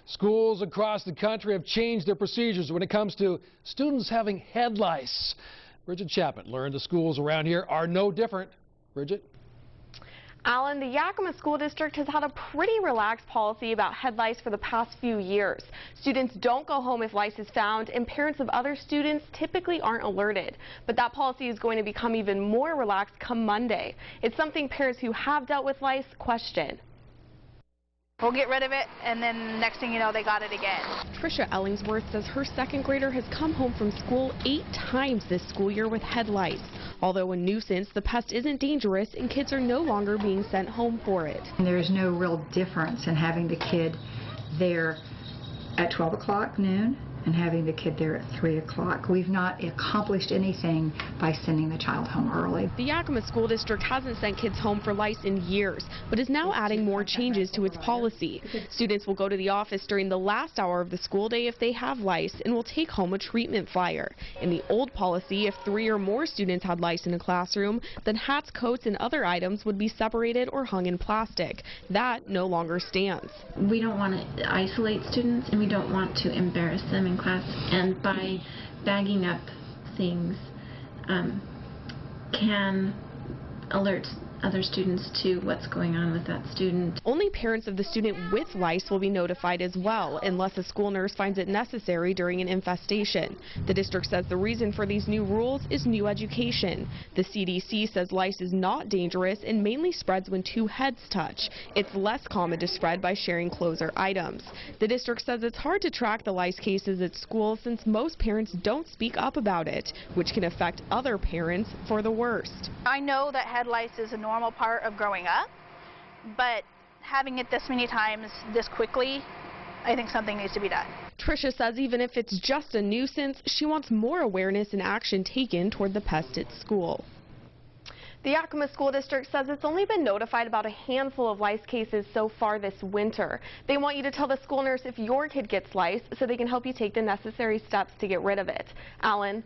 Schools across the country have changed their procedures when it comes to students having head lice. Bridget Chapman learned the schools around here are no different. Bridget? Alan, the Yakima School District has had a pretty relaxed policy about head lice for the past few years. Students don't go home if lice is found, and parents of other students typically aren't alerted. But that policy is going to become even more relaxed come Monday. It's something parents who have dealt with lice question. We'll get rid of it, and then next thing you know, they got it again. Trisha Ellingsworth says her second grader has come home from school 8 times this school year with head lice. Although a nuisance, the pest isn't dangerous, and kids are no longer being sent home for it. There is no real difference in having the kid there at 12 o'clock noon and having the kid there at 3 o'clock. We've not accomplished anything by sending the child home early. The Yakima School District hasn't sent kids home for lice in years, but is now adding more changes to its policy. Students will go to the office during the last hour of the school day if they have lice and will take home a treatment flyer. In the old policy, if 3 or more students had lice in a classroom, then hats, coats, and other items would be separated or hung in plastic. That no longer stands. We don't want to isolate students, and we don't want to embarrass them in class, and by bagging up things can alert other students to what's going on with that student. Only parents of the student with lice will be notified as well, unless a school nurse finds it necessary during an infestation. The district says the reason for these new rules is new education. The CDC says lice is not dangerous and mainly spreads when 2 heads touch. It's less common to spread by sharing clothes or items. The district says it's hard to track the lice cases at school since most parents don't speak up about it, which can affect other parents for the worst. I know that head lice is a normal part of growing up, but having it this many times this quickly, I think something needs to be done. Trisha says even if it's just a nuisance, she wants more awareness and action taken toward the pest at school. The Yakima School District says it's only been notified about a handful of lice cases so far this winter. They want you to tell the school nurse if your kid gets lice so they can help you take the necessary steps to get rid of it. Alan?